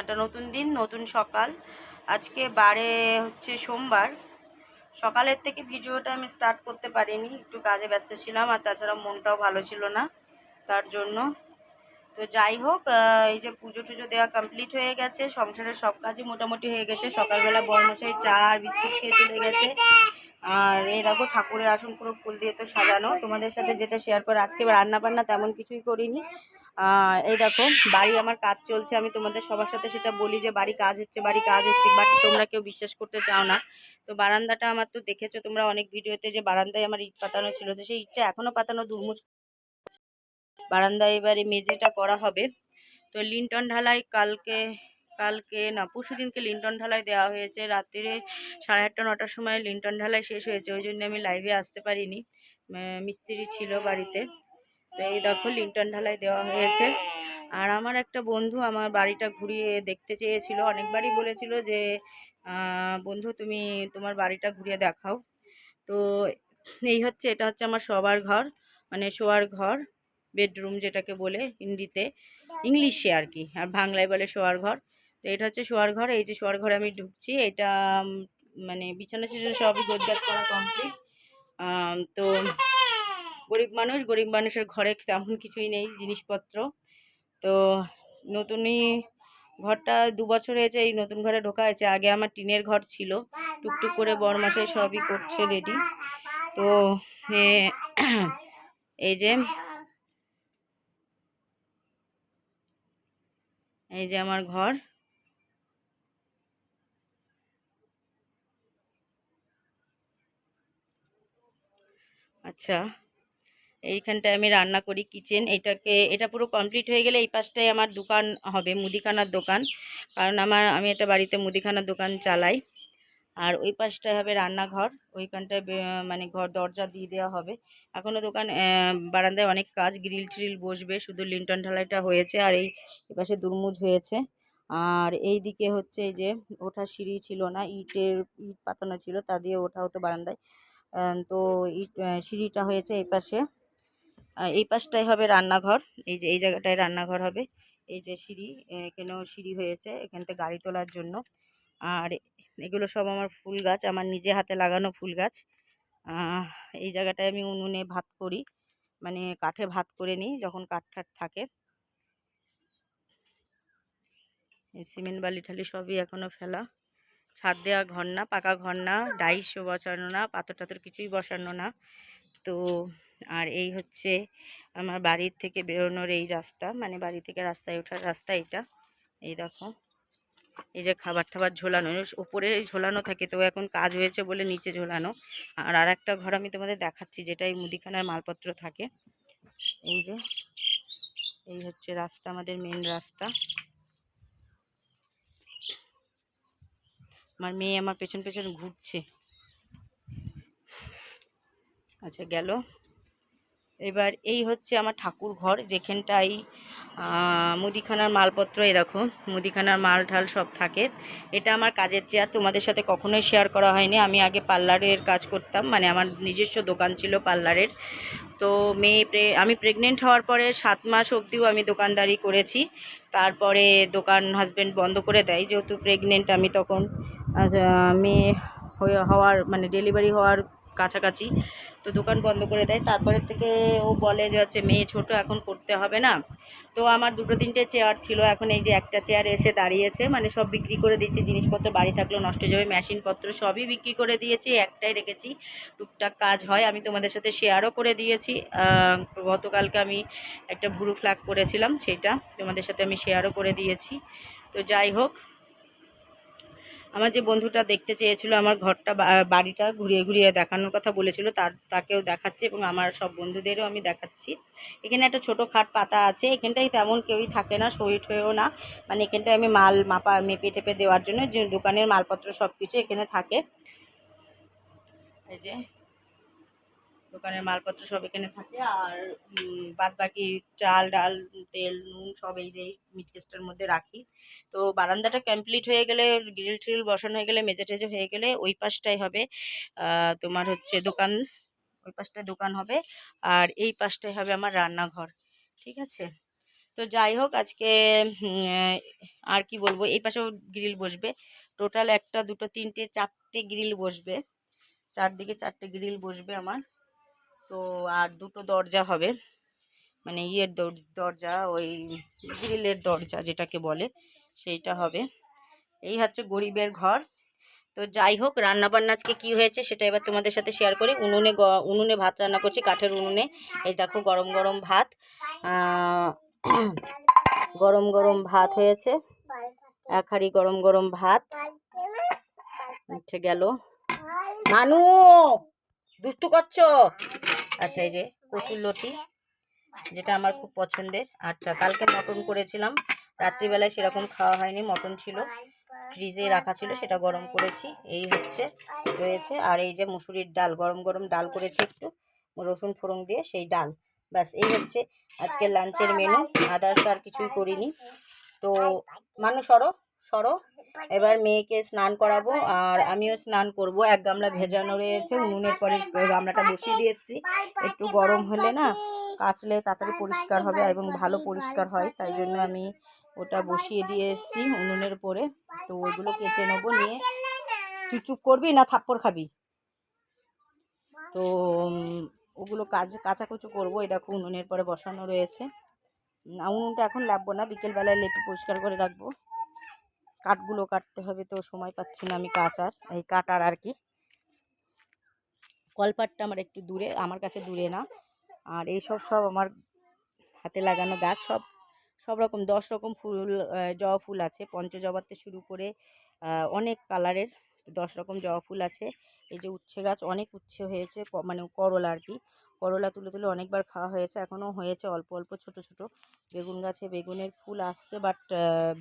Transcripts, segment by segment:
একটা নতুন দিন, নতুন সকাল। আজকে বারে হচ্ছে সোমবার। সকালের থেকে ভিডিওটা আমি স্টার্ট করতে পারিনি, একটু কাজে ব্যস্ত ছিলাম, আর তাছাড়া মনটাও ভালো ছিল না তার জন্য। তো যাই হোক, এই যে পুজো টুজো দেওয়া কমপ্লিট হয়ে গেছে, সংসারের সব কাজই মোটামুটি হয়ে গেছে। সকালবেলা বড়মশাই চা আর বিস্কুট খেয়ে চলে গেছে। আর এই দেখো ঠাকুরের আসন পুরো ফুল দিয়ে তো সাজানো। তোমাদের সাথে যেটা শেয়ার করে, আজকে রান্না বান্না তেমন কিছুই করিনি। এই দেখো বাড়ি আমার কাজ চলছে, আমি তোমাদের সবার সাথে সেটা বলি যে বাড়ি কাজ হচ্ছে, বাড়ি কাজ হচ্ছে, বাট তোমরা কেউ বিশ্বাস করতে চাও না। তো বারান্দাটা আমার তো দেখেছো তোমরা অনেক ভিডিওতে, যে বারান্দায় আমার ইট পাতানো ছিল, তো সেই ইটটা এখনো পাতানো দুর্মুচ। বারান্দায় এবারে মেঝেটা করা হবে। তো লিন্টন ঢালাই কালকে কালকে না পরশু দিনকে লিন্টন ঢালাই দেওয়া হয়েছে। রাত্রিরে 8:30 9টার সময় লিন্টন ঢালাই শেষ হয়েছে, ওই জন্য আমি লাইভে আসতে পারিনি, মিস্ত্রি ছিল বাড়িতে। তো এই দেখো লিন্টন ঢালাই দেওয়া হয়েছে। আর আমার একটা বন্ধু আমার বাড়িটা ঘুরিয়ে দেখতে চেয়েছিল, অনেকবারই বলেছিল যে বন্ধু তুমি তোমার বাড়িটা ঘুরিয়ে দেখাও। তো এই হচ্ছে, এটা হচ্ছে আমার শোবার ঘর, মানে শোয়ার ঘর, বেডরুম যেটাকে বলে হিন্দিতে, ইংলিশে আর কি, আর বাংলায় বলে শোয়ার ঘর। তো এটা হচ্ছে শোয়ার ঘর। এই যে শোয়ার ঘরে আমি ঢুকছি, এটা মানে বিছানা টিছানা সবই গোছগাছ করা কমপ্লিট। তো গরিব মানুষের ঘরে তেমন কিছুই নেই জিনিসপত্র। তো নতুনই ঘরটা 2 বছর হয়েছে, এই নতুন ঘরে ঢোকা হয়েছে। আগে আমার টিনের ঘর ছিল, টুকটুক করে বরমাসাই সবই করছে রেডি। তো এই যে আমার ঘর। আচ্ছা, এইখানটায় আমি রান্না করি, কিচেন। এটা পুরো কমপ্লিট হয়ে গেলে এই পাশটায় আমার দোকান হবে, মুদিখানার দোকান, কারণ আমি একটা বাড়িতে মুদিখানার দোকান চালাই। আর ওই পাশটায় হবে রান্নাঘর, ওইখানটায় মানে ঘর দরজা দিয়ে দেওয়া হবে। এখনও দোকান বারান্দায় অনেক কাজ, গ্রিল ট্রিল বসবে, শুধু লিন্টন ঢালাইটা হয়েছে আর এই পাশে দুর্মুজ হয়েছে। আর এই দিকে হচ্ছে এই যে ওঠার সিঁড়ি ছিল না, ইট পাতানো ছিল, তা দিয়ে ওঠা হতো বারান্দায়। তো ইট সিঁড়িটা হয়েছে এই পাশে। এই পাশটাই হবে রান্নাঘর, এই যে এই জায়গাটায় রান্নাঘর হবে। এই যে সিঁড়ি, এখানেও সিঁড়ি হয়েছে এখান থেকে গাড়ি তোলার জন্য। আর এগুলো সব আমার ফুল গাছ, আমার নিজে হাতে লাগানো ফুল গাছ। এই জায়গাটায় আমি উনুনে ভাত করি, মানে কাঠে ভাত করে নিই যখন কাঠ ঠাট থাকে। এই সিমেন্ট বালি ঠালি সবই এখনও ফেলা, ছাদ দেওয়া ঘর না, পাকা ঘর না, ডাইশও বসানো না, পাথর টাথর কিছুই বসানো না। তো আর এই হচ্ছে আমার বাড়ির থেকে বেরোনোর এই রাস্তা, মানে বাড়ি থেকে রাস্তায় ওঠার রাস্তা এটা। এই দেখো এই যে খাবার টাবার ঝোলানো, উপরে ঝোলানো থাকে, তো এখন কাজ হয়েছে বলে নিচে ঝোলানো। আর একটা ঘর আমি তোমাদের দেখাচ্ছি, যেটা এই মুদিখানার মালপত্র থাকে। এই যে এই হচ্ছে রাস্তা, আমাদের মেন রাস্তা। আমার মেয়ে আমার পেছন পেছন ঘুরছে। আচ্ছা গেল। এবার এই হচ্ছে আমার ঠাকুর ঘর, যেখানটাই মুদিখানার মালপত্র, এই দেখো মুদিখানার মাল ঠাল সব থাকে। এটা আমার কাজের চেয়ার, তোমাদের সাথে কখনোই শেয়ার করা হয়নি। আমি আগে পার্লারের কাজ করতাম, মানে আমার নিজস্ব দোকান ছিল পার্লারের। তো আমি প্রেগনেন্ট হওয়ার পরে 7 মাস অবধিও আমি দোকানদারি করেছি। তারপরে দোকান হাজব্যান্ড বন্ধ করে দেয়, যেহেতু প্রেগনেন্ট আমি তখন, মেয়ে হওয়ার মানে ডেলিভারি হওয়ার কাছাকাছি। তো দোকান বন্ধ করে দেয়। তারপরে থেকে ও বলে যে হচ্ছে মেয়ে ছোট, এখন করতে হবে না। তো আমার 2-3টে চেয়ার ছিল, এখন এই যে একটা চেয়ার এসে দাঁড়িয়েছে, মানে সব বিক্রি করে দিয়েছি, জিনিসপত্র বাড়ি থাকলেও নষ্ট হয়ে যাবে, মেশিনপত্র সবই বিক্রি করে দিয়েছি, একটাই রেখেছি, টুকটাক কাজ হয়। আমি তোমাদের সাথে শেয়ারও করে দিয়েছি। গতকালকে আমি একটা ভুরু ফ্ল্যাগ করেছিলাম, সেটা তোমাদের সাথে আমি শেয়ারও করে দিয়েছি। তো যাই হোক, আমার যে বন্ধুটা দেখতে চেয়েছিল আমার ঘরটা বাড়িটা ঘুরিয়ে ঘুরিয়ে দেখানোর কথা বলেছিল, তাকেও দেখাচ্ছি, এবং আমার সব বন্ধুদেরও আমি দেখাচ্ছি। এখানে একটা ছোট খাট পাতা আছে, এখানটায় তেমন কেউই থাকে না, শহীদ হয়েও না, মানে এখানটায় আমি মাল মেপে টেপে দেওয়ার জন্য, যে দোকানের মালপত্র সব কিছু এখানে থাকে। এই যে দোকানের মালপত্র সব এখানে থাকে। আর বাদ বাকি চাল ডাল তেল নুন সব এই যে মিট কেসটার মধ্যে রাখি। তো বারান্দাটা কমপ্লিট হয়ে গেলে, গ্রিল ট্রিল বসানো হয়ে গেলে, মেজে টেজে হয়ে গেলে, ওই পাশটাই হবে তোমার হচ্ছে দোকান, ওই পাশটায় দোকান হবে, আর এই পাশটাই হবে আমার রান্নাঘর। ঠিক আছে, তো যাই হোক আজকে আর কি বলবো, এই পাশেও গ্রিল বসবে। টোটাল 1 2 3 4টে গ্রিল বসবে, চারদিকে 4টে গ্রিল বসবে আমার। তো আর 2টো দরজা হবে, মানে ইয়ের দরজা, ওই গ্রিলের দরজা যেটাকে বলে সেইটা হবে। এই হচ্ছে গরিবের ঘর। তো যাই হোক, রান্নাবান্না আজকে কী হয়েছে সেটা এবার তোমাদের সাথে শেয়ার করি। উনুনে ভাত রান্না করছি, কাঠের উনুনে। এই দেখো গরম গরম ভাত, গরম গরম ভাত হয়েছে, 1 হাঁড়ি গরম গরম ভাত উঠে গেল। মানু দুষ্টু করছো? আচ্ছা, এই যে কচুরলতি, যেটা আমার খুব পছন্দের। আচ্ছা, কালকে মটন করেছিলাম, রাত্রিবেলায় সেরকম খাওয়া হয়নি, মটন ছিল ফ্রিজে রাখা ছিল, সেটা গরম করেছি। এই হচ্ছে রয়েছে। আর এই যে মুসুরির ডাল, গরম গরম ডাল করেছি একটু রসুন ফোড়ন দিয়ে, সেই ডাল। ব্যাস, এই হচ্ছে আজকে লাঞ্চের মেনু। আদার্স আর কিছুই করিনি। তো মানুষ সরো সরো, এবার মেয়েকে স্নান করাবো আর আমিও স্নান করব। 1 গামলা ভেজানো রয়েছে, উনুনের পরে গামলাটা বসিয়ে দিয়ে এসেছি। একটু গরম হলে না কাচলে তাড়াতাড়ি পরিষ্কার হবে এবং ভালো পরিষ্কার হয়, তাই জন্য আমি ওটা বসিয়ে দিয়ে এসেছি উনুনের পরে। তো ওইগুলো কেচে নেবো নিয়ে। তুই চুপ করবি না থাপ্পড় খাবি? তো ওগুলো কাচাকুচু করবো। এই দেখো উনুনের পরে বসানো রয়েছে। উনুনটা এখন লাববো না, বিকেলবেলায় লেপে পরিষ্কার করে রাখবো। কাঠগুলো কাটতে হবে, তো সময় পাচ্ছি না আমি কাটার আর কি। কলপাটটা আমার একটু দূরে, আমার কাছে দূরে না। আর এইসব সব আমার হাতে লাগানো গাছ, সব রকম 10 রকম ফুল, জবা ফুল আছে, পঞ্চজবাতে শুরু করে অনেক কালারের 10 রকম জবা ফুল আছে। এই যে উচ্ছে গাছ, অনেক উচ্ছে হয়েছে, মানে করলা আর কি। করলা তুলে তুলে অনেকবার খাওয়া হয়েছে, এখনও হয়েছে অল্প অল্প ছোট ছোট। বেগুন গাছে বেগুনের ফুল আসছে, বাট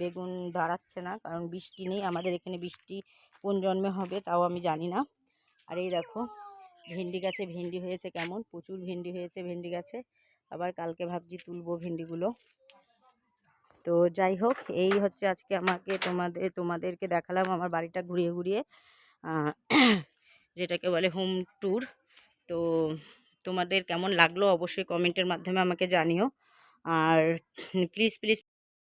বেগুন দাঁড়াচ্ছে না, কারণ বৃষ্টি নেই আমাদের এখানে। বৃষ্টি কোন জন্মে হবে তাও আমি জানি না। আর এই দেখো ভেন্ডি গাছে ভেন্ডি হয়েছে, কেমন প্রচুর ভেন্ডি হয়েছে ভেন্ডি গাছে। আবার কালকে ভাবছি তুলবো ভেন্ডিগুলো। তো যাই হোক, এই হচ্ছে আজকে আমাকে তোমাদেরকে দেখালাম আমার বাড়িটা ঘুরিয়ে ঘুরিয়ে, যেটাকে বলে হোম ট্যুর। তো তোমাদের কেমন লাগলো অবশ্যই কমেন্টের মাধ্যমে আমাকে জানিও। আর প্লিজ প্লিজ